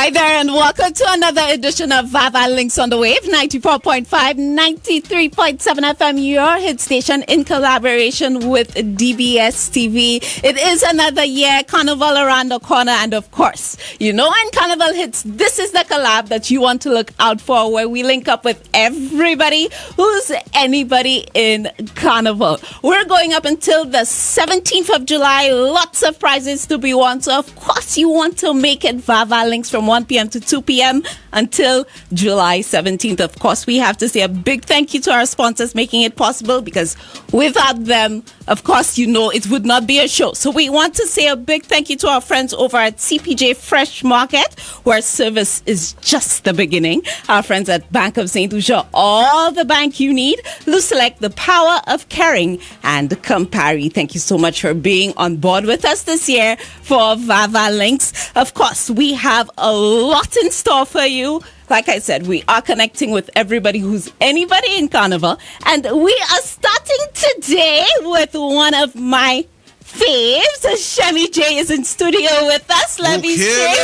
Right there, and welcome to another edition of VAVAL Links on the Wave, 94.5, 93.7 FM, your hit station in collaboration with DBS TV. It is another year, Carnival around the corner, and of course, you know when Carnival hits, this is the collab that you want to look out for, where we link up with everybody who's anybody in Carnival. We're going up until the 17th of July, lots of prizes to be won, so of course you want to make it VAVAL Links from 1 p.m. to 2 p.m. until July 17th. Of course, we have to say a big thank you to our sponsors making it possible, because without them, of course, you know, it would not be a show. So we want to say a big thank you to our friends over at CPJ Fresh Market, where service is just the beginning. Our friends at Bank of St.Lucia, all the bank you need. Select the power of caring, and Campari. Thank you so much for being on board with us this year for VAVAL Links. Of course, we have a lot in store for you. Like I said, we are connecting with everybody who's anybody in Carnival, and we are starting today with one of my faves. Shemmy J is in studio with us. Let me say,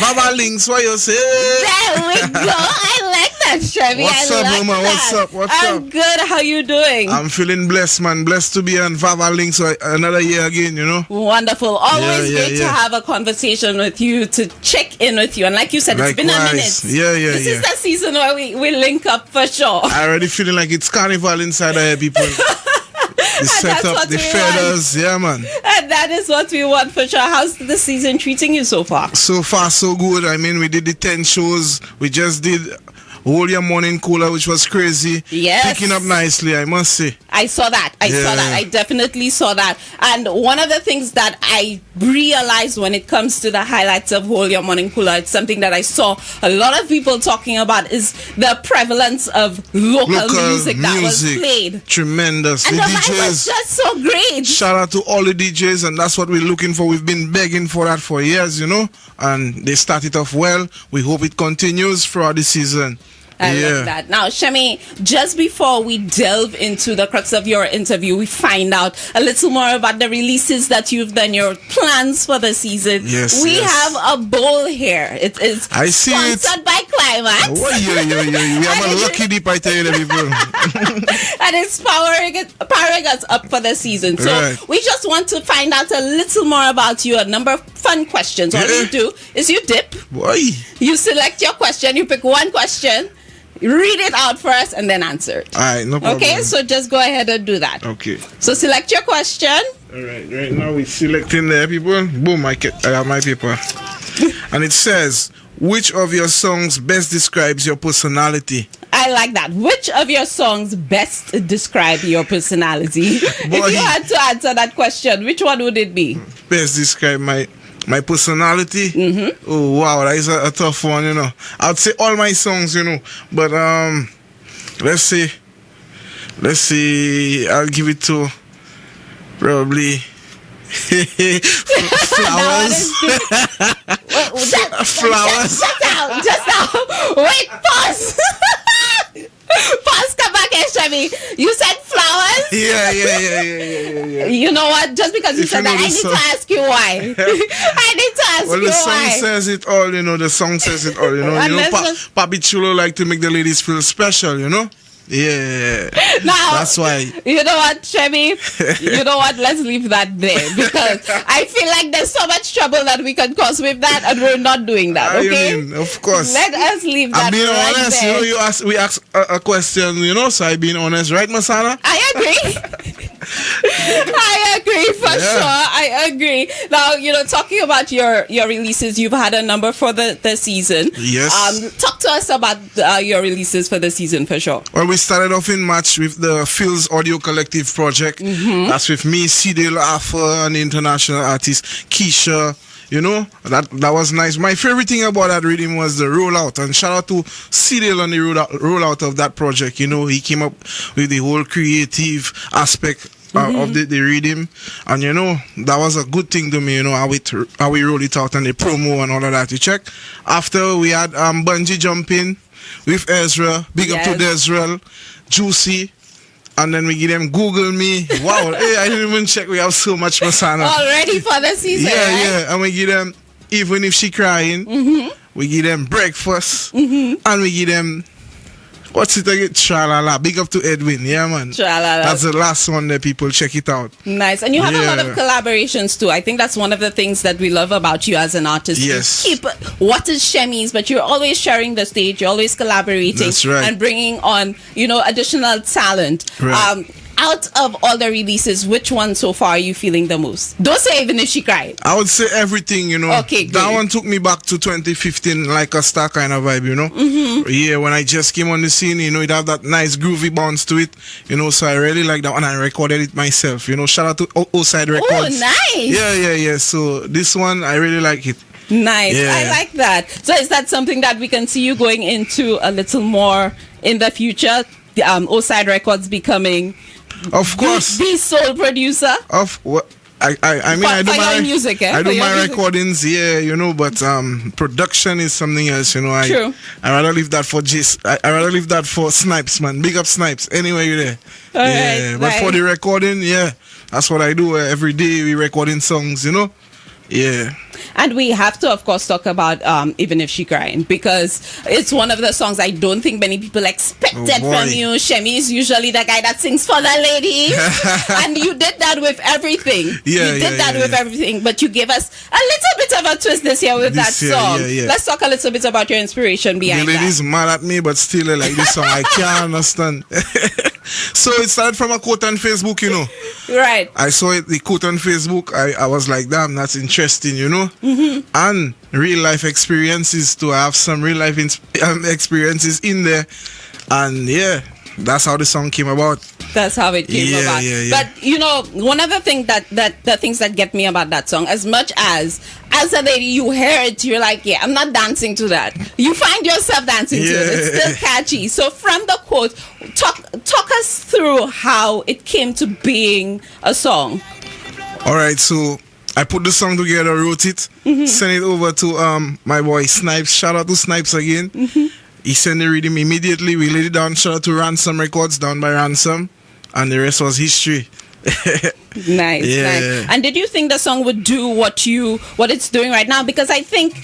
VAVAL Links, what you say? There we go. I like that, Shemmy. What's up, Mama? What's up? I'm good. How you doing? I'm feeling blessed, man. Blessed to be on VAVAL Links another year again, you know. Wonderful. Always great to have a conversation with you, to check in with you. And like you said, it's been a minute. This is the season where we link up for sure. I already feeling like it's Carnival inside here, people. The setup, the feathers, yeah, man. And that is what we want for sure. How's the season treating you so far? So far, so good. I mean, we did the 10 shows. We just did Whole Your Morning Cooler, which was crazy. Yes. Picking up nicely, I must say. I saw that. I definitely saw that. And one of the things that I realized when it comes to the highlights of Whole Your Morning Cooler, it's something that I saw a lot of people talking about, is the prevalence of local music that was played. Tremendous. And the DJs was just so great. Shout out to all the DJs, and that's what we're looking for. We've been begging for that for years, you know, and they started off well. We hope it continues throughout the season. I love that. Now, Shemmy, just before we delve into the crux of your interview, we find out a little more about the releases that you've done, your plans for the season. We have a bowl here. It is sponsored by Climax. Oh, we have a lucky dip, I tell you, people. And it's powering us up for the season. So we just want to find out a little more about you, a number of fun questions. All you do is you dip. Boy. You select your question. You pick one question. Read it out for us and then answer it. All right, no problem. Okay, so just go ahead and do that. Okay. So select your question. All right, right now we're selecting there, people. Boom, I have my paper. And it says, which of your songs best describes your personality? I like that. Which of your songs best describe your personality? If you had to answer that question, which one would it be? Best describe my personality. Oh wow, that is a tough one, you know. I'd say all my songs, you know, but let's see, I'll give it to probably Flowers. Flowers. Just now. Wait, pause. Pause, come back here, Shemmy. You said Flowers? Yeah. You know what? Just because you said that, I need to ask you why. I need to ask you why. Well, the song says it all, you know. Papi Chulo like to make the ladies feel special, you know. Yeah. Now, that's why. You know what, Shemmy? You know what? Let's leave that there, because I feel like there's so much trouble that we can cause with that, and we're not doing that. Okay? I mean, of course. Let us leave that. I'm being honest. There. You know, we asked a question, you know, so I'm being honest, right, Masana? I agree. I agree for sure. I agree. Now, you know, talking about your releases, you've had a number for the season. Yes. Talk to us about your releases for the season for sure. Well, we started off in March with the Phil's Audio Collective project. That's with me, C-Dale Affa, and the international artist Keisha. You know, that was nice. My favorite thing about that reading was the rollout, and shout out to C-Dale on the rollout of that project. You know, he came up with the whole creative aspect of the reading, and you know, that was a good thing to me, you know, how we roll it out and the promo and all of that. You check. After we had Bungee Jumping with Ezra, big up to Desrel, Juicy, and then we give them Google Me. Wow, hey, I didn't even check. We have so much Masana already for the season. Yeah, and we give them Even If She Crying, we give them breakfast, and we give them. What's it again? Tra-la-la. Big up to Edwin. Yeah, man. Tra-la-la. That's the last one that people check it out. Nice. And you have a lot of collaborations too. I think that's one of the things that we love about you as an artist. Yes. You keep what is Shemmy's, but you're always sharing the stage. You're always collaborating. That's right. And bringing on, additional talent. Right. Out of all the releases, which one so far are you feeling the most? Don't say Even If She Cried. I would say everything, Okay, good. That one took me back to 2015, like a star kind of vibe, Yeah, when I just came on the scene, it had that nice groovy bounce to it, so I really like that one. I recorded it myself, shout out to O-Side Records. Oh, nice. Yeah. So this one, I really like it. Nice. Yeah. I like that. So is that something that we can see you going into a little more in the future? O-Side Records becoming... Of course. The sole producer of what I mean, for, I do for my your music, I do For your my music. recordings, but production is something else, True. I rather leave that for I rather leave that for Snipes, man. Big up Snipes. Anyway, you're there. All right, but for the recording, that's what I do every day. We recording songs, Yeah. And we have to, of course, talk about Even If She Crying, because it's one of the songs I don't think many people expected from you. Shemmy is usually the guy that sings for the ladies. And you did that with everything. Yeah, you did that with everything. But you gave us a little bit of a twist this year with that song. Yeah. Let's talk a little bit about your inspiration behind The ladies that. mad at me, but still they like this song. I can't understand. So it started from a quote on Facebook, Right. I saw it, the quote on Facebook. I was like, damn, that's interesting, And real life experiences too. I have some real life experiences in there. And that's how the song came about. That's how it came about. Yeah. But one of the things the things that get me about that song, as much as a lady you hear it, you're like, I'm not dancing to that. You find yourself dancing to it. It's still catchy. So from the quote, talk us through how it came to being a song. All right, so I put the song together, wrote it, sent it over to my boy Snipes. Shout out to Snipes again. He sent the rhythm immediately. We laid it down. Shout out to Ransom Records, down by Ransom, and the rest was history. Nice. And did you think the song would do what it's doing right now? Because I think,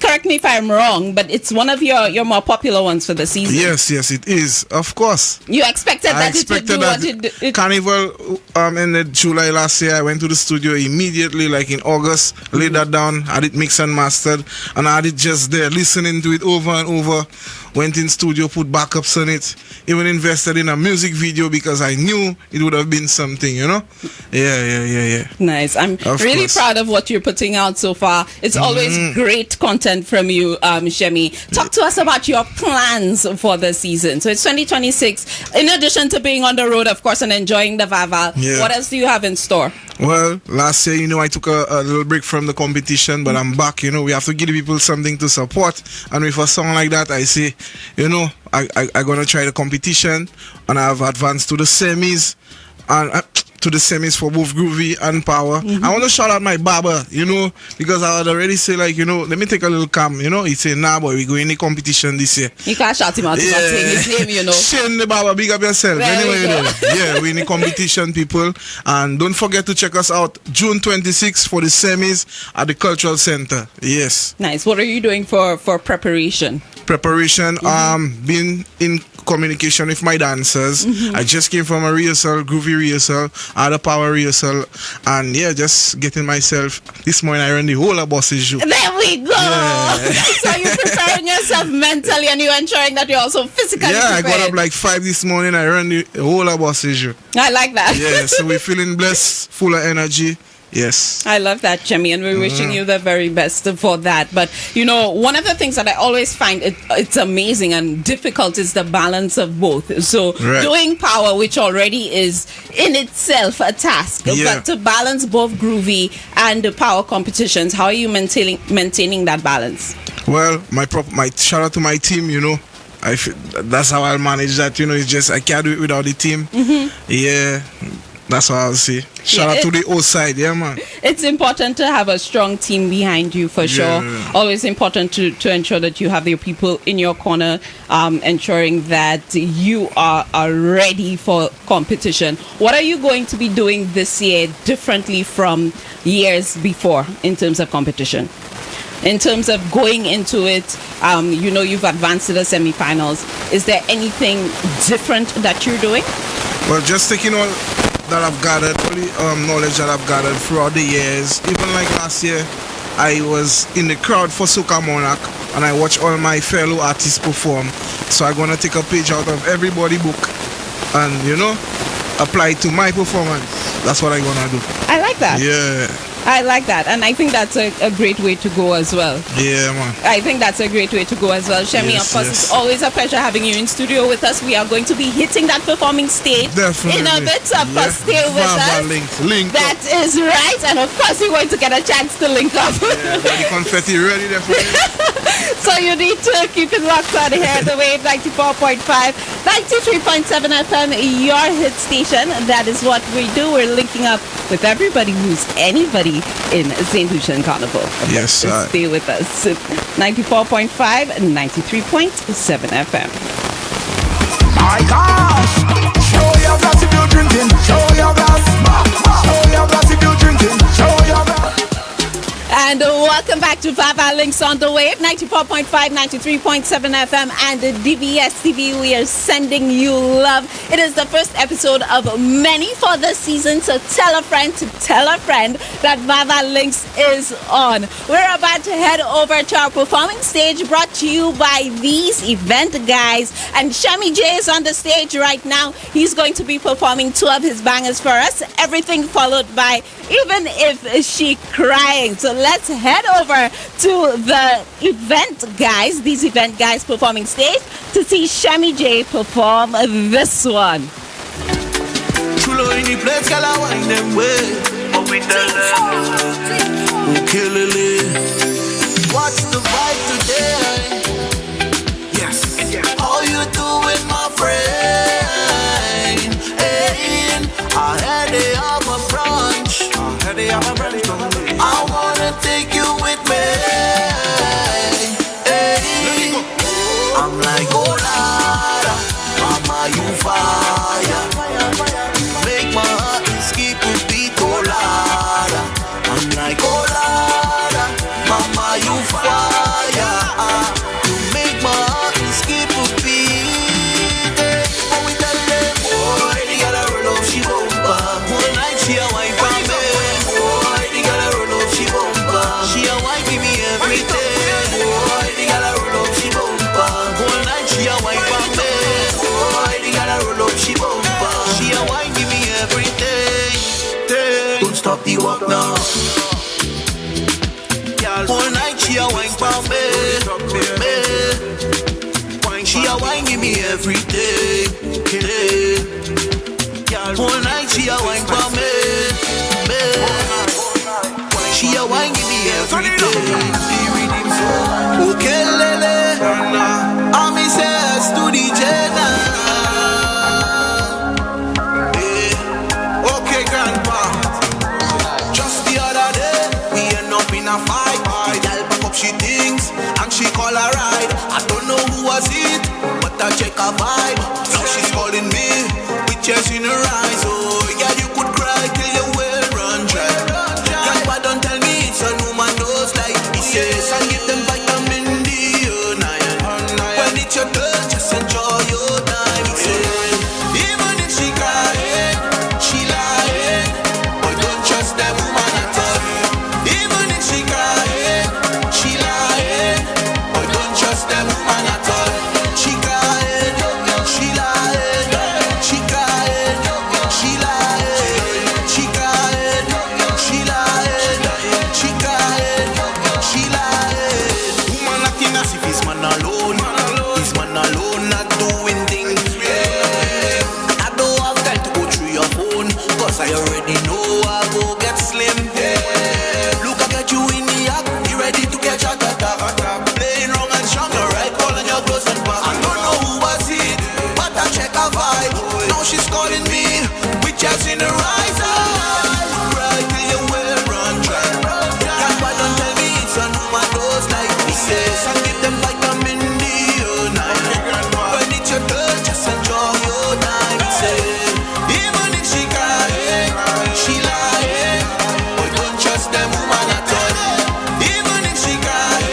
correct me if I'm wrong, but it's one of your more popular ones for the season. Yes, it is. Of course. You expected that it would do what it Carnival ended July last year. I went to the studio immediately, like in August, laid that down, had it mixed and mastered, and I had it just there, listening to it over and over. Went in studio, put backups on it, even invested in a music video because I knew it would have been something, Yeah. Nice. I'm really proud of what you're putting out so far. It's always great content from you, Shemmy. Talk to us about your plans for the season. So it's 2026. In addition to being on the road, of course, and enjoying the VAVAL, what else do you have in store? Well, last year, I took a little break from the competition, but I'm back, we have to give the people something to support. And with a song like that, I say, I'm going to try the competition, and I've advanced to the semis, and to the semis for both Groovy and Power. I want to shout out my barber, because I had already say, like, let me take a little calm, He say, nah, boy, we go in the competition this year. You can't shout him out, he's not saying his name, Shane the barber, big up yourself. Anyway, we in the competition, people. And don't forget to check us out June 26th for the semis at the Cultural Center. Yes. Nice. What are you doing for preparation? Being in communication with my dancers. I just came from a rehearsal, Groovy rehearsal, I had a Power rehearsal, and just getting myself. This morning I ran the whole of buses. There we go. So you're preparing yourself mentally, and you're ensuring that you're also physically prepared. I got up like 5 this morning. I ran the whole of buses. I like that. So we're feeling blessed, full of energy. Yes. I love that, Shemmy, and we're wishing you the very best for that. But, one of the things that I always find it's amazing and difficult is the balance of both. So doing Power, which already is in itself a task, but to balance both Groovy and the Power competitions, how are you maintaining that balance? Well, my shout out to my team, that's how I'll manage that, it's just I can't do it without the team. That's what I'll say. Shout out to the O-Side, man. It's important to have a strong team behind you, for sure. Always important to ensure that you have your people in your corner, ensuring that you are ready for competition. What are you going to be doing this year differently from years before in terms of competition? In terms of going into it, you've advanced to the semifinals. Is there anything different that you're doing? Well, just taking all that I've gathered, all the knowledge that I've gathered throughout the years. Even like last year, I was in the crowd for Soca Monarch and I watched all my fellow artists perform. So I'm gonna take a page out of everybody's book and apply it to my performance. That's what I'm gonna do. I like that. Yeah. I like that, and I think that's a great way to go as well. Yeah, man. I think that's a great way to go as well. Shemmy, of course, it's always a pleasure having you in studio with us. We are going to be hitting that performing stage Definitely. in a bit. Of course, stay with VAVAL us. Link that up. Is right, and of course, you're going to get a chance to link up. Yeah, the confetti ready, definitely. So you need to keep it locked on here. The Wave 94.5, 93.7 FM, your hit station. That is what we do. We're linking up with everybody who's anybody in St. Lucia Carnival. Yes, sir. Stay with us. 94.5, 93.7 FM. My gosh! Show your glass if you're drinking. Show your glass. Show your glass if you're drinking. Show your glass. And welcome back to VAVAL Links on the Wave, 94.5, 93.7 FM and DBS TV. We are sending you love. It is the first episode of many for this season, so tell a friend that VAVAL Links is on. We're about to head over to our performing stage, brought to you by these event guys. And Shemmy J is on the stage right now. He's going to be performing two of his bangers for us. Everything followed by Even If She Crying. So let's head over to the event guys, these event guys performing stage, to see Shemmy J perform this one. Chulo in the place, girl, I wind them way. But we tell them, okay, Lily. What's the vibe today? Yes. How you doing, my friend? Hey, I had a have a brunch. I wanna take you with me. Hey, I'm like, oh Lord, mama, you fire. Make my heart skip a beat, oh Lord. I'm like, oh Lord, mama, you fire. You make my heart skip a beat. And we tell them, boy, they gotta roll off, she won't back. One night she a wine for me. Boy, they gotta roll off, she won't back. She a wine give me everything. Boy, they gotta roll off, she won't back. One night she a wine for me. Boy, they gotta roll off, she won't back. She a wine give me everything. Don't stop the walk now. One night she a wine for me. She a wine give me everything. One night she a wine for me. She a wine give me everything. Okay, Lele. I'm his ass to the Jenna. Okay, grandpa. Just the other day, we end up in a fight. Girl back up she thinks, and she call her ride. I don't know who was it, but I check her vibe. Now she's calling me, with tears in her eyes. Oh, yeah, you could cry till your well run dry. Grandpa don't tell me it's a woman knows like he says, and give them vitamin D night. When it's your turn, just enjoy your time. He says, even if she crying, she lying, but don't trust that woman at all. Even if she crying, she lying, but don't trust that woman at all. She crying, she lying, she crying, she lying, she crying, she lying, she crying, she lying. Woman acting as if his man alone, his man alone not doing things. I don't have time to go through your phone, cause I already know I go get slim. Look, I get you in the act, you ready to catch a attack. Playing wrong and strong, right? Calling your close and back. I don't know who was it, but I check her vibe. Now she's calling me, with tears in her eyes. Cry till your well run dry. Grandpa don't tell me it's a woman knows like he says, and give them vitamin D night. When it's your turn, just enjoy your time. He says, even if she crying, she lying, but don't trust them woman at all. Even if she crying,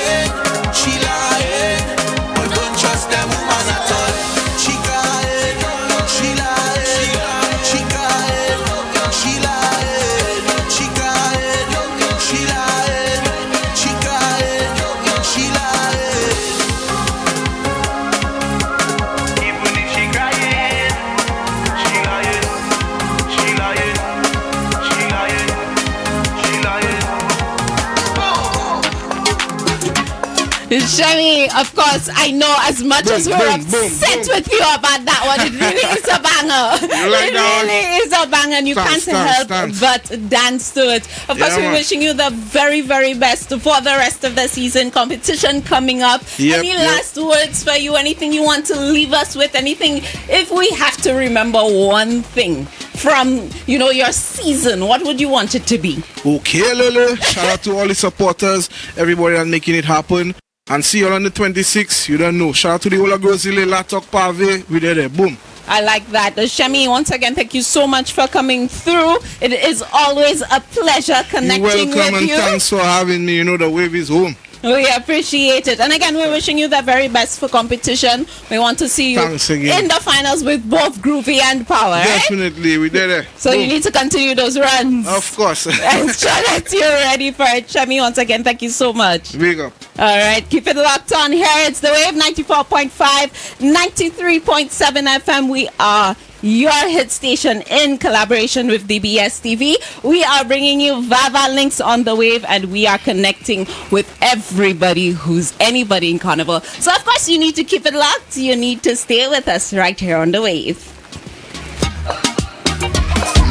Shemmy, of course, I know as much as we're upset with you about that one, it really is a banger. You like it that really is a banger, and you can't help but dance to it. Of course, we're wishing you the very, very best for the rest of the season. Competition coming up. Any last words for you? Anything you want to leave us with? Anything? If we have to remember one thing from, your season, what would you want it to be? Okay, Lulu. Shout out to all the supporters, everybody that's making it happen. And see you on the 26th. You don't know. Shout out to the whole of Grozile, Latok, Pave. We did it. Boom. I like that. Shemmy, once again, thank you so much for coming through. It is always a pleasure connecting with you. You're welcome, and thanks for having me. The wave is home. We appreciate it. And again, we're wishing you the very best for competition. We want to see you in the finals with both Groovy and Power. Definitely, we did it. So you need to continue those runs. Of course. Ensure that you're ready for it. Shemmy, once again, thank you so much. Big up. All right, keep it locked on here. It's the Wave 94.5, 93.7 FM. We are your hit station in collaboration with DBS TV. We are bringing you VAVAL links on the wave, and we are connecting with everybody who's anybody in Carnival. So of course you need to keep it locked. You need to stay with us right here on the wave.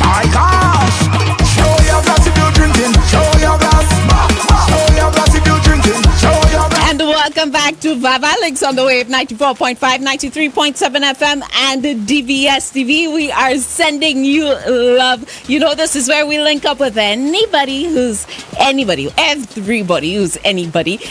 My gosh! Show your glass if you're drinking. Show your glass. Show your glass if you're drinking. Show your glass. And welcome back to VAVAL links on the wave 94.5, 93.7 FM and DBS TV. We are sending you love. This is where we link up with everybody who's anybody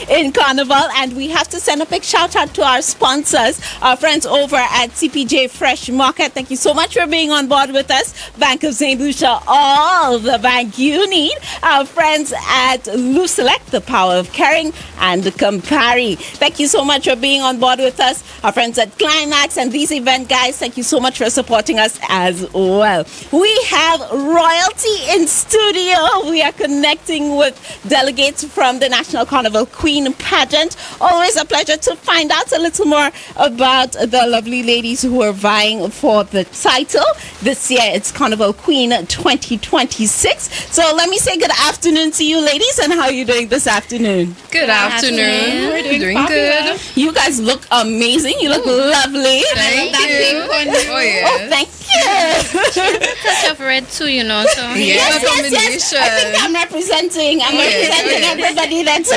in Carnival. And we have to send a big shout out to our sponsors, our friends over at CPJ Fresh Market. Thank you so much for being on board with us. Bank of St.Lucia, all the bank you need. Our friends at Luselect, the power of caring, and Campari. Thank you so much for being on board with us. Our friends at Climax and these event guys, thank you so much for supporting us as well. We have royalty in studio. We are connecting with delegates from the National Carnival Queen pageant. Always a pleasure to find out a little more about the lovely ladies who are vying for the title. This year it's Carnival Queen 2026. So let me say good afternoon to you ladies, and how are you doing this afternoon? Good afternoon. We're doing good. You guys look amazing. You look lovely. Thank you. Oh, thank you. Touch of red too, So Yes. I think I'm representing everybody that's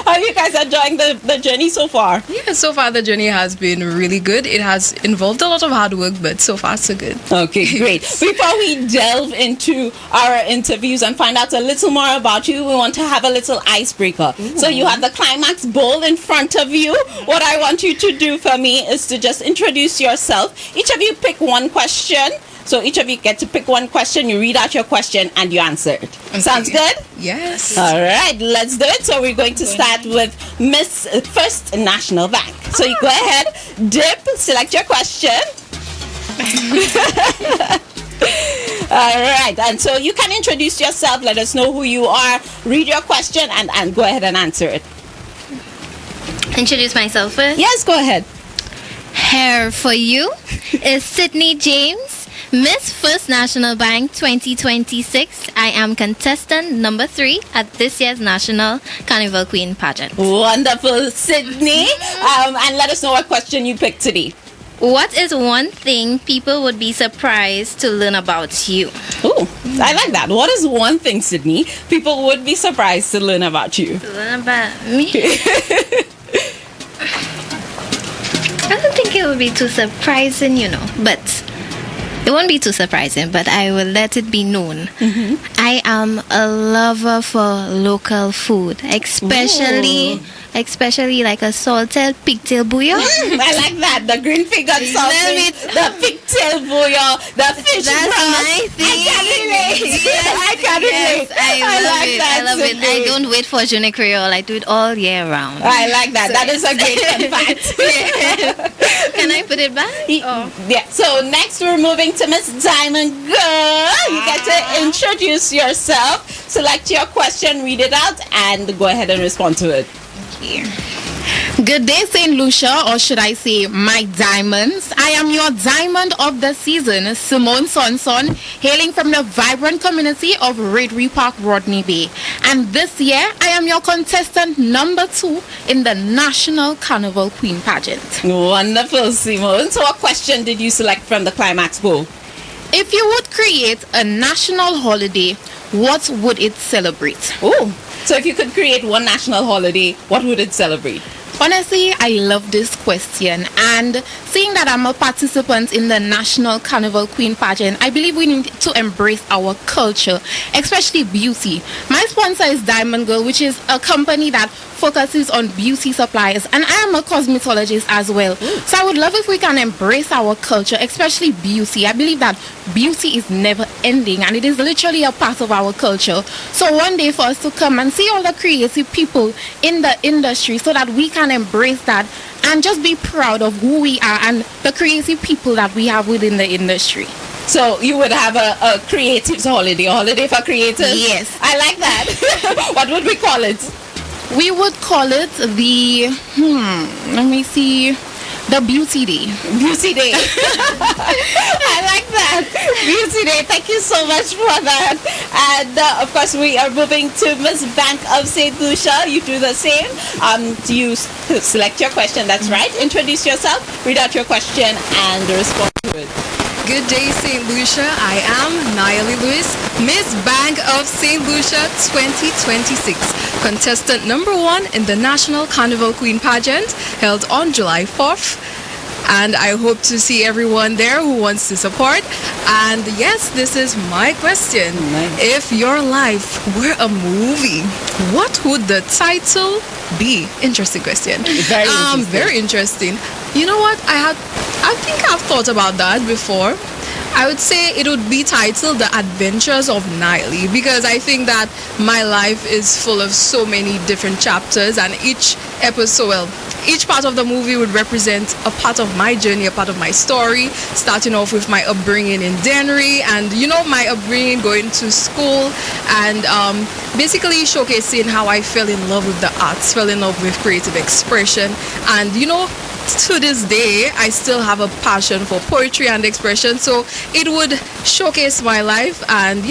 How are you guys enjoying the journey so far? Yeah, so far the journey has been really good. It has involved a lot of hard work, but so far so good. Okay, great. Before we delve into our interviews and find out a little more about you, we want to have a little icebreaker. Ooh. So you have the Climax bowl in front of you. What I want you to do for me is to just introduce yourself. Each of you pick one question. So each of you get to pick one question. You read out your question and you answer it. Okay. Sounds good? Yes. All right, let's do it. So we're going to start with Miss First National Bank. So you go ahead, dip, select your question. All right, and so you can introduce yourself, let us know who you are, read your question, and go ahead and answer it. Introduce myself first. Yes, go ahead. Here for you is Sydney James, Miss First National Bank 2026. I am contestant number 3 at this year's National Carnival Queen pageant. Wonderful, Sydney. And let us know what question you picked today. What is one thing people would be surprised to learn about you? Oh, I like that. What is one thing, Sydney, people would be surprised to learn about you? To learn about me? I don't think it would be too surprising, but it won't be too surprising, but I will let it be known. Mm-hmm. I am a lover for local food, especially like a salted pigtail bouillon. I like that. The green figured salted, the pigtail bouillon, the fish That's my thing. I can relate. I love it. I don't wait for Journey Creole. I do it all year round. I like that. So that is a great fun fact. Can I put it back? Yeah. So next we're moving to Miss Diamond Girl. You get to introduce yourself, select your question, read it out, and go ahead and respond to it. Good day, St. Lucia, or should I say, my diamonds. I am your diamond of the season, Simone Sonson, hailing from the vibrant community of Redry Park, Rodney Bay. And this year, I am your contestant number 2 in the National Carnival Queen Pageant. Wonderful, Simone. So what question did you select from the Climax Bowl? If you would create a national holiday, what would it celebrate? Oh, so if you could create one national holiday, what would it celebrate? Honestly, I love this question, and seeing that I'm a participant in the National Carnival Queen Pageant, I believe we need to embrace our culture, especially beauty. My sponsor is Diamond Girl, which is a company that focuses on beauty supplies, and I am a cosmetologist as well. So I would love if we can embrace our culture, especially beauty. I believe that beauty is never ending, and it is literally a part of our culture. So one day for us to come and see all the creative people in the industry so that we can embrace that and just be proud of who we are and the creative people that we have within the industry. So you would have a creatives holiday, a holiday for creators? Yes. I like that. What would we call it? We would call it the, let me see, the Beauty Day. Beauty Day. I like that. Beauty Day. Thank you so much for that. And of course, we are moving to Miss Bank of St. Lucia. You do the same. You select your question. That's right. Introduce yourself, read out your question, and respond to it. Good day, St. Lucia. I am Nayeli Lewis, Miss Bank of St. Lucia 2026, contestant number 1 in the National Carnival Queen Pageant held on July 4th. And I hope to see everyone there who wants to support. And yes, this is my question. Nice. If your life were a movie, what would the title be? Interesting question. Very interesting. Very interesting. You know what? I think I've thought about that before. I would say it would be titled The Adventures of Niley, because I think that my life is full of so many different chapters, and each episode, each part of the movie would represent a part of my journey, a part of my story, starting off with my upbringing in Dennery, and my upbringing going to school, and basically showcasing how I fell in love with the arts, fell in love with creative expression, and to this day, I still have a passion for poetry and expression, so it would showcase my life and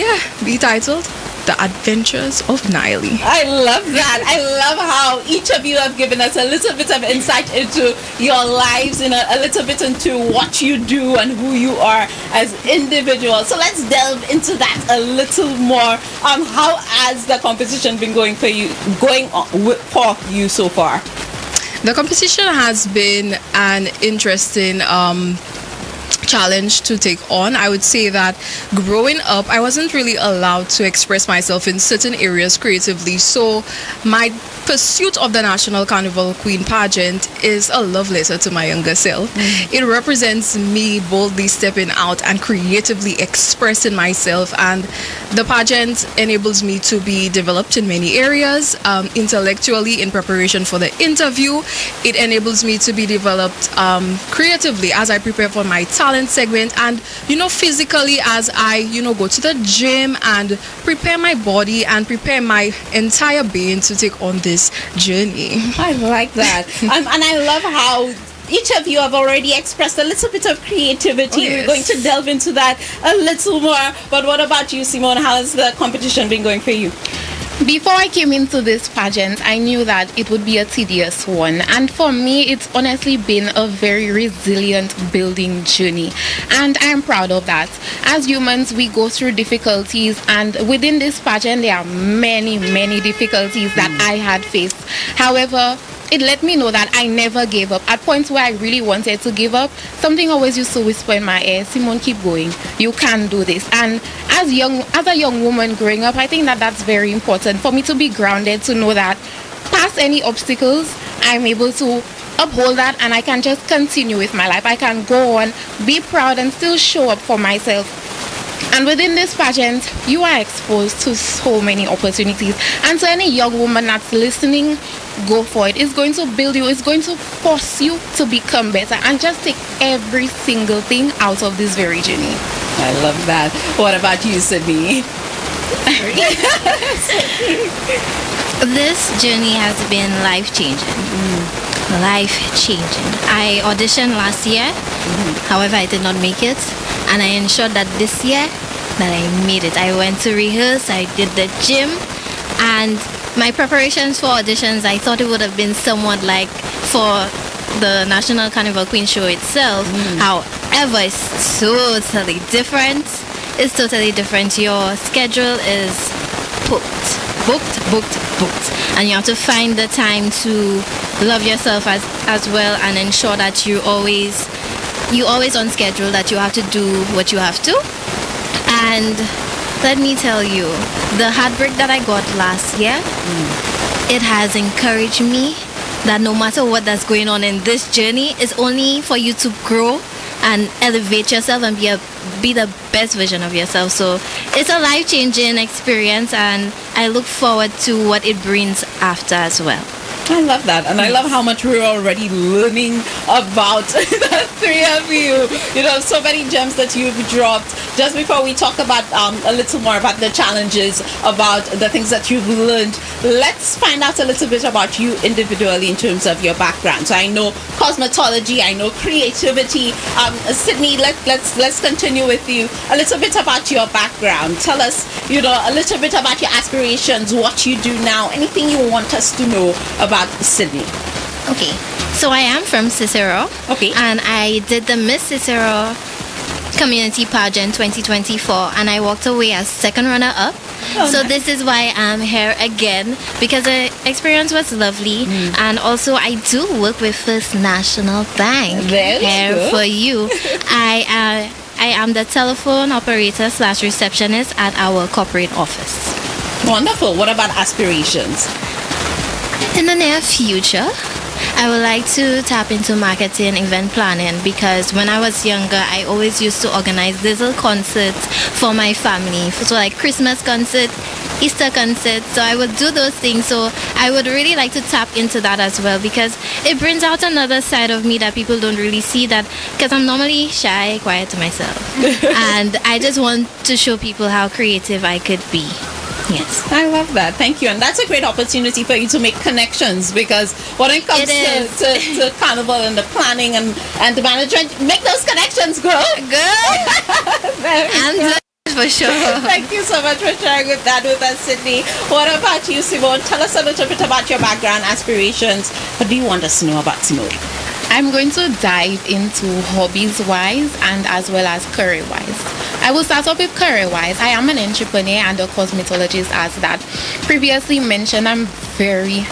be titled The Adventures of Niley. I love that. I love how each of you have given us a little bit of insight into your lives, a little bit into what you do and who you are as individuals. So let's delve into that a little more. How has the competition been going for you so far? The competition has been an interesting challenge to take on. I would say that growing up, I wasn't really allowed to express myself in certain areas creatively. So my pursuit of the National Carnival Queen Pageant is a love letter to my younger self. It represents me boldly stepping out and creatively expressing myself, and the pageant enables me to be developed in many areas, intellectually in preparation for the interview. It enables me to be developed creatively as I prepare for my talent segment, and physically as I go to the gym and prepare my body and prepare my entire being to take on this journey. I like that. And I love how each of you have already expressed a little bit of creativity. Oh, yes. We're going to delve into that a little more. But what about you, Simone? How has the competition been going for you? Before I came into this pageant, I knew that it would be a tedious one. And for me, it's honestly been a very resilient building journey. And I'm proud of that. As humans, we go through difficulties. And within this pageant, there are many, many difficulties that I had faced. However, it let me know that I never gave up. At points where I really wanted to give up, something always used to whisper in my ear, Simone, keep going. You can do this. And as a young woman growing up, I think that that's very important for me to be grounded, to know that past any obstacles, I'm able to uphold that and I can just continue with my life. I can go on, be proud, and still show up for myself. And within this pageant, you are exposed to so many opportunities. And to any young woman that's listening, go for it. It's going to build you. It's going to force you to become better and just take every single thing out of this very journey. I love that. What about you, Sydney? This journey has been life-changing. Life-changing. I auditioned last year, however, I did not make it, and I ensured that this year that I made it. I went to rehearse, I did the gym, and my preparations for auditions, I thought it would have been somewhat like for the National Carnival Queen show itself. However, it's totally different. It's totally different. Your schedule is booked, and you have to find the time to love yourself as well, and ensure that you always on schedule, that you have to do what you have to. And let me tell you, the heartbreak that I got last year, it has encouraged me that no matter what that's going on in this journey, it's only for you to grow and elevate yourself and be the best version of yourself. So it's a life-changing experience, and I look forward to what it brings after as well. I love that, and I love how much we're already learning about the three of you. You know, so many gems that you've dropped. Just before we talk about a little more about the challenges, about the things that you've learned, let's find out a little bit about you individually in terms of your background. So I know cosmetology, I know creativity. Sydney, let's continue with you. A little bit about your background. Tell us, you know, a little bit about your aspirations, what you do now, anything you want us to know about Sydney. Okay, so I am from Cicero. Okay. And I did the Miss Cicero Community Pageant 2024, and I walked away as second runner-up. So this is why I'm here again, because the experience was lovely, and also I do work with First National Bank. Very here good. for you. I am the telephone operator / receptionist at our corporate office. Wonderful. What about aspirations? In the near future, I would like to tap into marketing, event planning, because when I was younger, I always used to organize little concerts for my family. So like Christmas concerts, Easter concerts. So I would do those things. So I would really like to tap into that as well, because it brings out another side of me that people don't really see, that because I'm normally shy, quiet to myself. And I just want to show people how creative I could be. Yes. I love that. Thank you. And that's a great opportunity for you to make connections, because when it comes to Carnival and the planning and the management, make those connections, girl. Good. I'm good for sure. Thank you so much for sharing that with us, Sydney. What about you, Simone? Tell us a little bit about your background, aspirations. What do you want us to know about Simone? I'm going to dive into hobbies-wise and as well as career-wise. I will start off with career-wise. I am an entrepreneur and a cosmetologist, as that previously mentioned. I'm very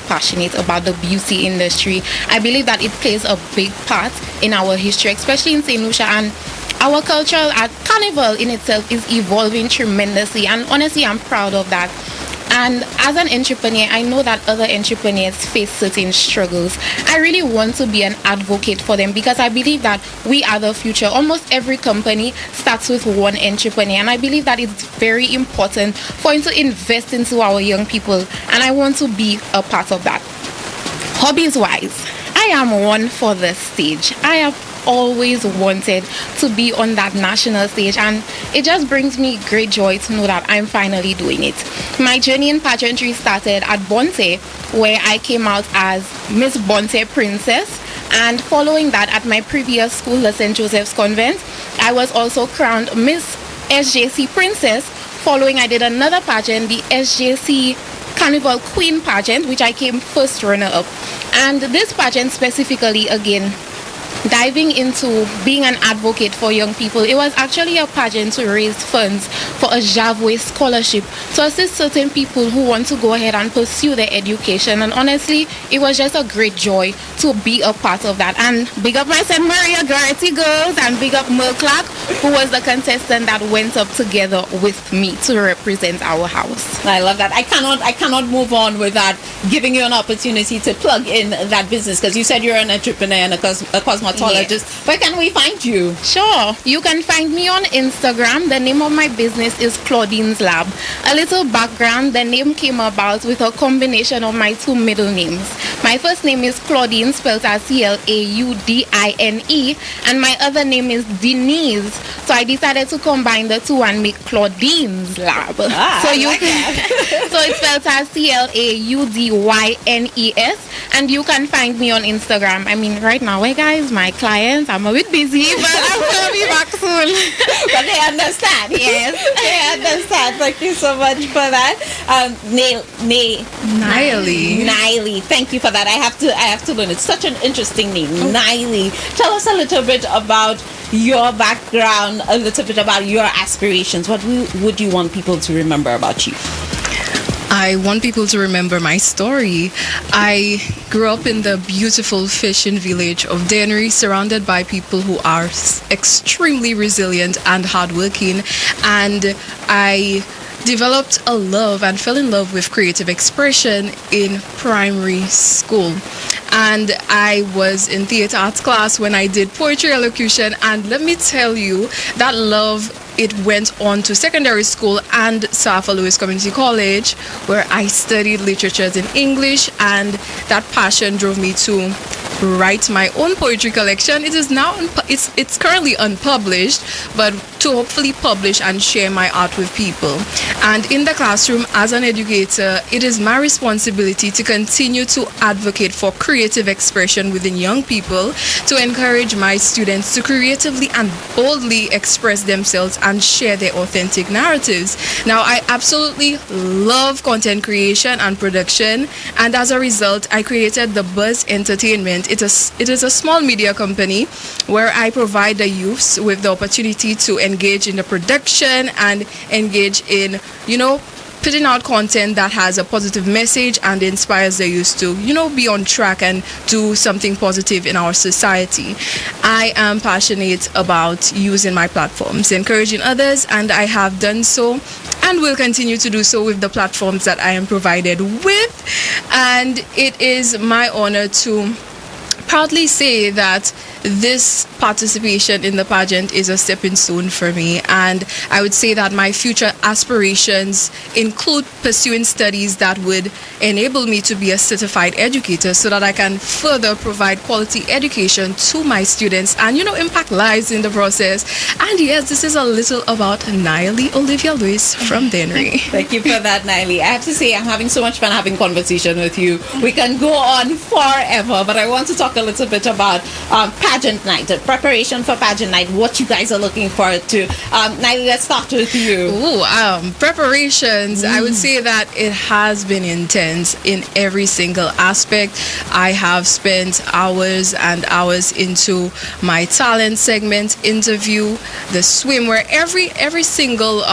passionate about the beauty industry. I believe that it plays a big part in our history, especially in St.Lucia, and our cultural carnival in itself is evolving tremendously, and honestly I'm proud of that. And as an entrepreneur, I know that other entrepreneurs face certain struggles. I really want to be an advocate for them, because I believe that we are the future. Almost every company starts with one entrepreneur, and I believe that it's very important for him to invest into our young people, and I want to be a part of that. Hobbies wise, I am one for the stage. I have always wanted to be on that national stage, and it just brings me great joy to know that I'm finally doing it. My journey in pageantry started at Bonte, where I came out as Miss Bonte Princess, and following that at my previous school, the St. Joseph's Convent, I was also crowned Miss SJC Princess. Following, I did another pageant, the SJC Carnival Queen pageant, which I came first runner-up. And this pageant specifically, again, diving into being an advocate for young people, it was actually a pageant to raise funds for a Javwe scholarship to assist certain people who want to go ahead and pursue their education. And honestly, it was just a great joy to be a part of that. And big up my St. Maria Garrity girls, and big up Merle Clark, who was the contestant that went up together with me to represent our house. I love that. I cannot move on without giving you an opportunity to plug in that business, because you said you're an entrepreneur and a cosmetologist. dermatologist. Where can we find you? Sure. You can find me on Instagram. The name of my business is Claudine's Lab. A little background, the name came about with a combination of my two middle names. My first name is Claudine, spelled as Claudine, and my other name is Denise. So I decided to combine the two and make Claudine's Lab. So it's spelled as Claudynes, and you can find me on Instagram. I mean, right now, guys, my clients, I'm a bit busy, but I'm gonna be back soon. But they understand, yes. They understand. Thank you so much for that. Naili. Thank you for that. I have to learn. It's such an interesting name. Naili. Tell us a little bit about your background, a little bit about your aspirations. What would you want people to remember about you? I want people to remember my story. I grew up in the beautiful fishing village of Dennery, surrounded by people who are extremely resilient and hardworking. And I developed a love and fell in love with creative expression in primary school. And I was in theater arts class when I did poetry elocution, and let me tell you, that love, it went on to secondary school and Safa Lewis Community College, where I studied literatures in English, and that passion drove me to write my own poetry collection. It is now it's currently unpublished, but to hopefully publish and share my art with people. And in the classroom, as an educator, it is my responsibility to continue to advocate for creative expression within young people, to encourage my students to creatively and boldly express themselves and share their authentic narratives. Now, I absolutely love content creation and production, and as a result, I created the Buzz Entertainment. It is a small media company where I provide the youths with the opportunity to engage in the production and engage in, putting out content that has a positive message and inspires the youth to, be on track and do something positive in our society. I am passionate about using my platforms, encouraging others, and I have done so and will continue to do so with the platforms that I am provided with. And it is my honor to proudly say that this participation in the pageant is a stepping stone for me, and I would say that my future aspirations include pursuing studies that would enable me to be a certified educator so that I can further provide quality education to my students and impact lives in the process. And yes, this is a little about Naili Olivia Lewis from Dennery. Thank you for that, Naili. I have to say I'm having so much fun having conversation with you. We can go on forever, but I want to talk a little bit about pageant night, preparation for pageant night, what you guys are looking forward to. Naili, let's start with you. Preparations, I would say that it has been intense in every single aspect. I have spent hours and hours into my talent segment, interview, the swimwear, every single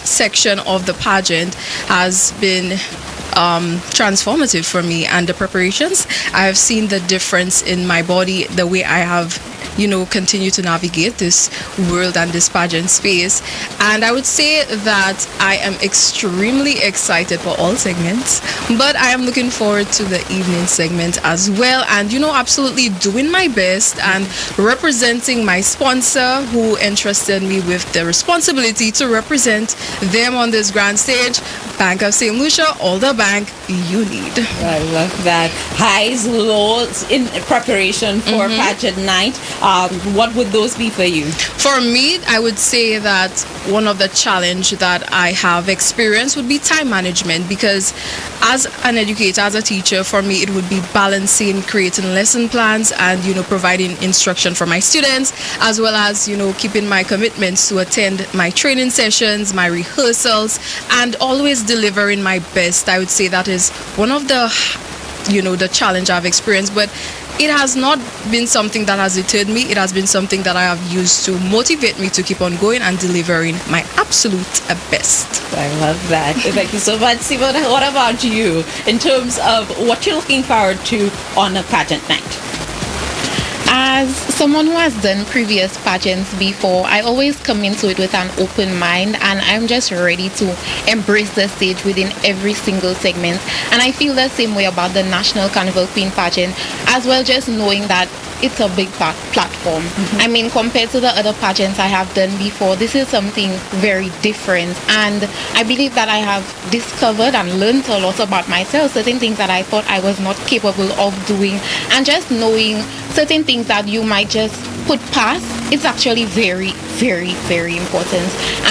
section of the pageant has been transformative for me. And the preparations, I have seen the difference in my body, the way I have continue to navigate this world and this pageant space. And I would say that I am extremely excited for all segments, but I am looking forward to the evening segment as well, and absolutely doing my best and representing my sponsor, who entrusted me with the responsibility to represent them on this grand stage, Bank of St.Lucia, all the bank you need. I love that. Highs, lows in preparation for pageant night. What would those be for you? For me, I would say that one of the challenge that I have experienced would be time management, because as an educator, as a teacher, for me it would be balancing creating lesson plans and providing instruction for my students, as well as keeping my commitments to attend my training sessions, my rehearsals, and always delivering my best. I would say that is one of the the challenge I've experienced, but it has not been something that has deterred me. It has been something that I have used to motivate me to keep on going and delivering my absolute best. I love that. Thank you so much. Simon, what about you in terms of what you're looking forward to on a pageant night? As someone who has done previous pageants before, I always come into it with an open mind, and I'm just ready to embrace the stage within every single segment. And I feel the same way about the National Carnival Queen pageant as well, just knowing that it's a big platform. I mean, compared to the other pageants I have done before, this is something very different, and I believe that I have discovered and learned a lot about myself, certain things that I thought I was not capable of doing, and just knowing certain things that you might just put past, it's actually very, very, very important.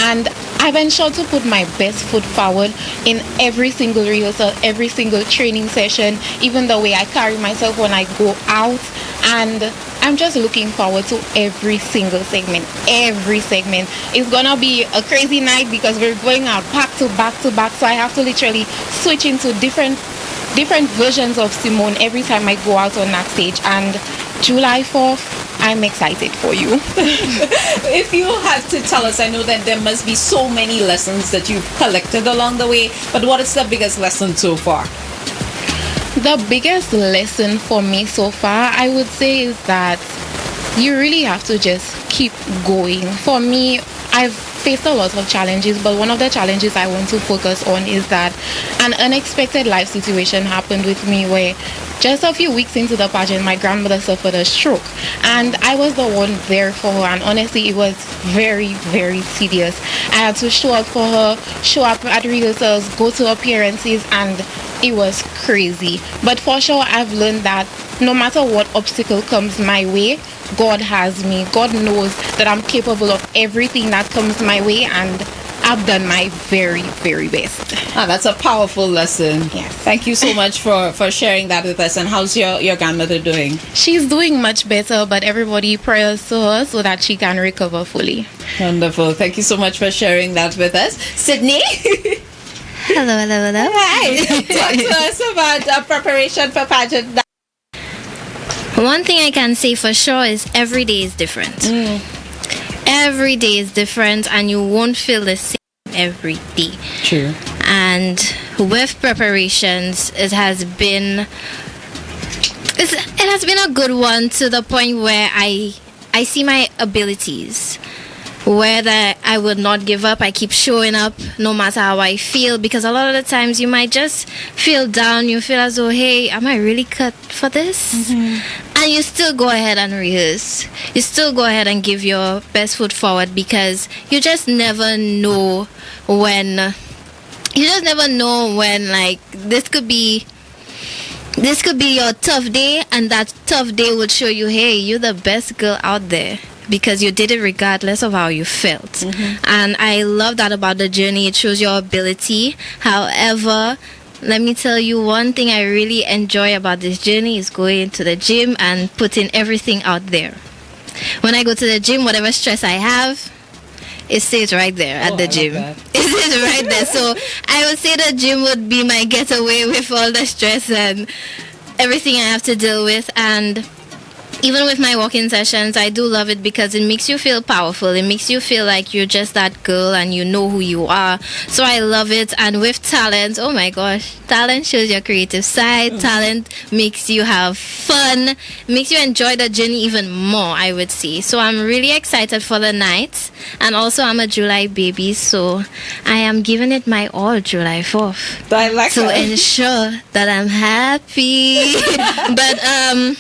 And I've ensured to put my best foot forward in every single rehearsal, every single training session, even the way I carry myself when I go out. And I'm just looking forward to every single segment. Every segment. It's gonna be a crazy night because we're going out back to back to back. So I have to literally switch into different versions of Simone every time I go out on that stage. And July 4th, I'm excited for you. If you had to tell us, I know that there must be so many lessons that you've collected along the way, but what is the biggest lesson so far? The biggest lesson for me so far, I would say, is that you really have to just keep going. For me, I've faced a lot of challenges, but one of the challenges I want to focus on is that an unexpected life situation happened with me where just a few weeks into the pageant, my grandmother suffered a stroke, and I was the one there for her, and honestly, it was very, very tedious. I had to show up for her, show up at rehearsals, go to appearances, and it was crazy. But for sure, I've learned that no matter what obstacle comes my way, God has me. God knows that I'm capable of everything that comes my way, and I've done my very, very best. That's a powerful lesson. Yes. Thank you so much for sharing that with us. And how's your grandmother doing? She's doing much better, but everybody prayers to her so that she can recover fully. Wonderful. Thank you so much for sharing that with us. Sydney? Hello. Hi. Talk to us about preparation for pageant. One thing I can say for sure is every day is different. Every day is different, and you won't feel the same every day. True. And with preparations, it has been a good one, to the point where I see my abilities, where that I would not give up. I keep showing up no matter how I feel, because a lot of the times you might just feel down. You feel as though, hey, am I really cut for this? And you still go ahead and rehearse. You still go ahead and give your best foot forward, because you just never know when like this could be your tough day, and that tough day would show you, hey, you're the best girl out there, because you did it regardless of how you felt. And I love that about the journey. It shows your ability. However, let me tell you, one thing I really enjoy about this journey is going to the gym and putting everything out there. When I go to the gym, whatever stress I have, it stays right there at the gym. It stays right there. So I would say the gym would be my getaway with all the stress and everything I have to deal with. And even with my walking sessions, I do love it because it makes you feel powerful. It makes you feel like you're just that girl and you know who you are. So I love it. And with talent, oh my gosh, talent shows your creative side. Talent makes you have fun, makes you enjoy the journey even more, I would say. So I'm really excited for the night. And also, I'm a July baby, so I am giving it my all July 4th. I like to that. ensure that I'm happy. But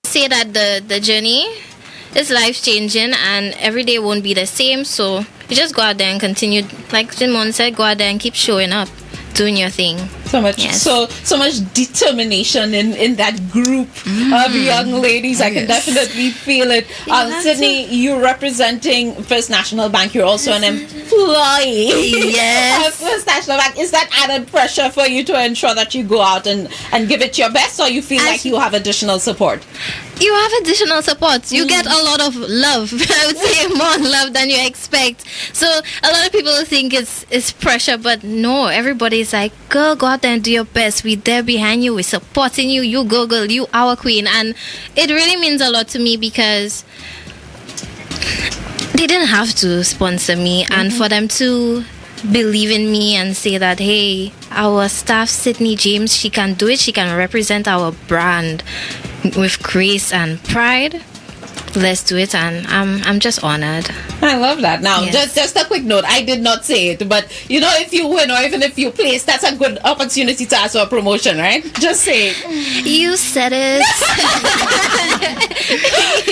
say that the journey is life changing, and every day won't be the same, so you just go out there and continue, like Simone said, go out there and keep showing up, doing your thing. So much, Yes. so much determination in that group of young ladies. I can definitely feel it. Sydney, you're representing First National Bank. You're also an employee Yes. of First National Bank. Is that added pressure for you to ensure that you go out and give it your best, or you feel like you have additional support? You have additional support. You get a lot of love. I would say more love than you expect. So a lot of people think it's pressure, but no, everybody's like, girl, go out there and do your best. We're there behind you. We're supporting you. You go, girl. You our queen. And it really means a lot to me because they didn't have to sponsor me, and for them to believe in me and say that, hey, our staff, Sydney James, she can do it. She can represent our brand with grace and pride. let's do it, and I'm just honored. I love that. Now, Yes. just a quick note. I did not say it, but you know, if you win or even if you place, that's a good opportunity to ask for a promotion, right? Just say it. You said it.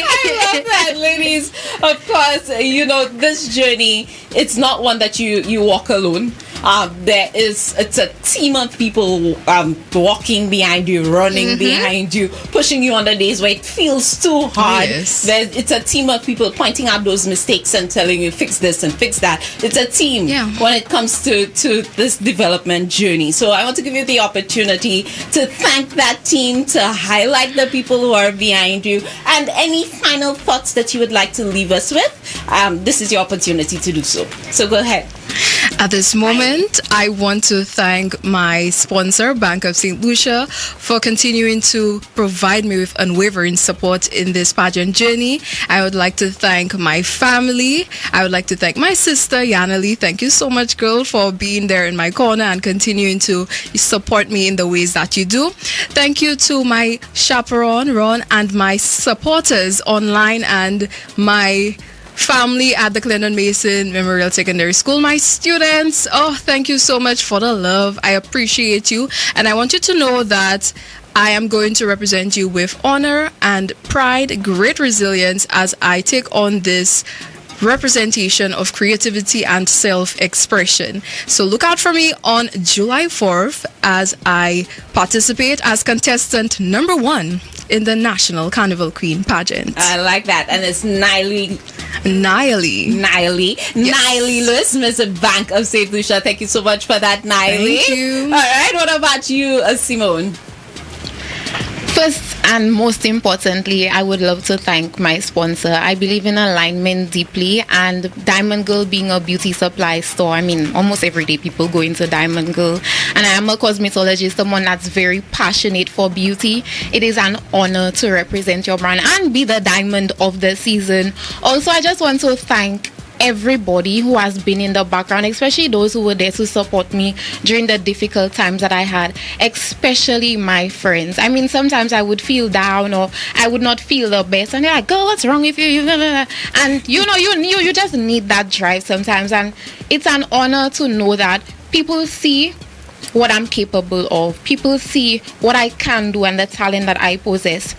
I love that, ladies. Of course, you know, this journey, it's not one that you walk alone. It's a team of people walking behind you, running behind you, pushing you on the days where it feels too hard. Yes. It's a team of people pointing out those mistakes and telling you fix this and fix that. It's a team when it comes to this development journey. So I want to give you the opportunity to thank that team, to highlight the people who are behind you, and any final thoughts that you would like to leave us with. This is your opportunity to do so. So go ahead. At this moment, I want to thank my sponsor, Bank of St. Lucia, for continuing to provide me with unwavering support in this pageant journey. I would like to thank my family. I would like to thank my sister, Yanali. Thank you so much, girl, for being there in my corner and continuing to support me in the ways that you do. Thank you to my chaperone, Ron, and my supporters online and my family at the Clinton Mason Memorial Secondary School, my students. Oh, thank you so much for the love. I appreciate you, and I want you to know that I am going to represent you with honor and pride, great resilience as I take on this representation of creativity and self-expression. So look out for me on July 4th as I participate as contestant number 1 in the National Carnival Queen pageant. I like that. And it's Niley Lewis, Miss Bank of St. Lucia. Thank you so much for that, Niley. Thank you. All right, what about you, Simone? First and most importantly, I would love to thank my sponsor. I believe in alignment deeply, and Diamond Girl being a beauty supply store, I mean, almost every day people go into Diamond Girl, and I am a cosmetologist, someone that's very passionate for beauty. It is an honor to represent your brand and be the diamond of the season. Also, I just want to thank everybody who has been in the background, especially those who were there to support me during the difficult times that I had, especially my friends. I mean, sometimes I would feel down or I would not feel the best, and they're like, girl, what's wrong with you? And you know, you just need that drive sometimes, and it's an honor to know that people see what I'm capable of, people see what I can do and the talent that I possess.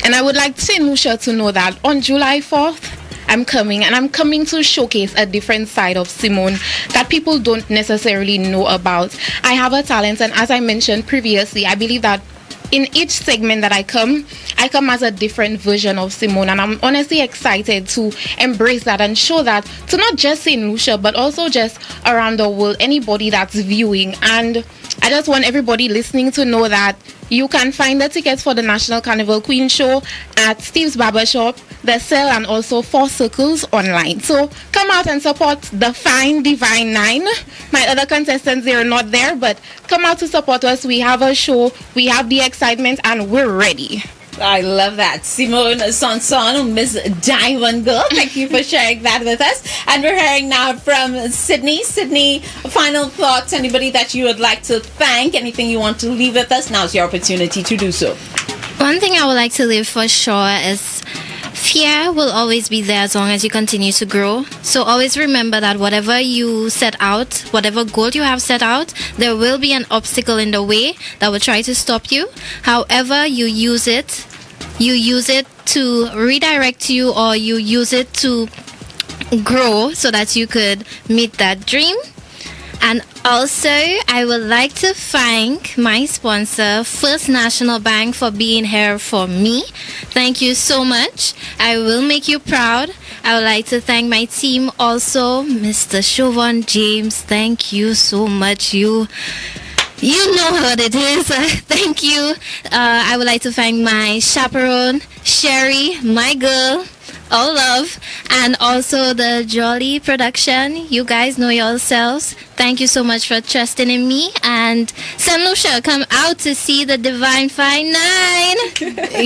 And I would like St. Lucia to know that on July 4th, I'm coming to showcase a different side of Simone that people don't necessarily know about. I have a talent, and as I mentioned previously, I believe that in each segment that I come as a different version of Simone, and I'm honestly excited to embrace that and show that to not just St. Lucia, but also just around the world, anybody that's viewing. And I just want everybody listening to know that you can find the tickets for the National Carnival Queen Show at Steve's Barbershop, The Cell, and also 4 Circles online. So come out and support the fine Divine 9. My other contestants, they're not there, but come out to support us. We have a show, we have the excitement, and we're ready. I love that. Simone Sanson, Miss Diamond Girl, thank you for sharing that with us. And we're hearing now from Sydney. Sydney, final thoughts, anybody that you would like to thank, anything you want to leave with us, now's your opportunity to do so. One thing I would like to leave for sure is fear will always be there as long as you continue to grow. So always remember that whatever you set out, whatever goal you have set out, there will be an obstacle in the way that will try to stop you. However, you use it to redirect you, or you use it to grow so that you could meet that dream. And also, I would like to thank my sponsor, First National Bank, for being here for me. Thank you so much. I will make you proud. I would like to thank my team also, Mr. Chauvin James. Thank you so much. You know what it is. Thank you. I would like to thank my chaperone, Sherry, my girl. All love, and also the Jolly production. You guys know yourselves. Thank you so much for trusting in me. And St.Lucia, come out to see the Divine Fine 9.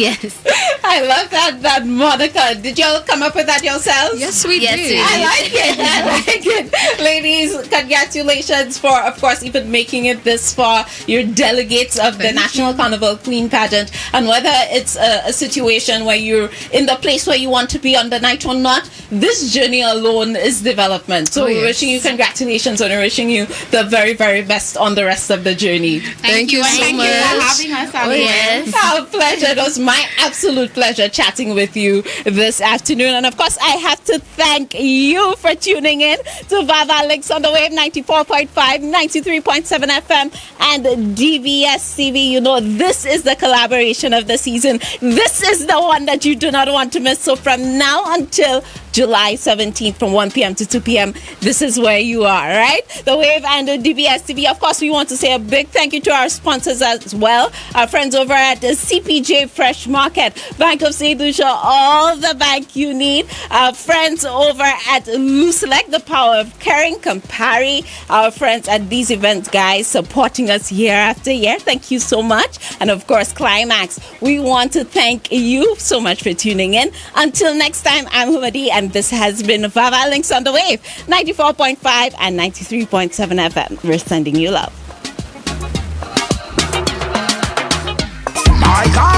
Yes. I love that moniker. Did y'all come up with that yourselves? Yes, we Yes, did. we I like it. I like it. Ladies, congratulations for, of course, even making it this far. You're delegates of the National Carnival Queen Pageant. And whether it's a situation where you're in the place where you want to be on the night or not, this journey alone is development. So we're wishing you congratulations and we're wishing you the very, very best on the rest of the journey. Thank you so Thank much. you for having us. Yes. Our pleasure. It was my absolute pleasure chatting with you this afternoon. And of course, I have to thank you for tuning in to VAVAL Links on the Wave 94.5, 93.7 FM, and DBS TV. You know, this is the collaboration of the season. This is the one that you do not want to miss. So from now until July 17th from 1 p.m. to 2 p.m. This is where you are, right? The Wave and the DBS TV. Of course, we want to say a big thank you to our sponsors as well. Our friends over at the CPJ Fresh Market, Bank of St. Lucia, all the bank you need. Our friends over at Lucelec, the power of caring, Campari. Our friends at these events, guys, supporting us year after year. Thank you so much. And of course, Climax. We want to thank you so much for tuning in. Until next time, I'm Humadi, and this has been VAVAL Links on the Wave, 94.5 and 93.7 FM. We're sending you love. My God.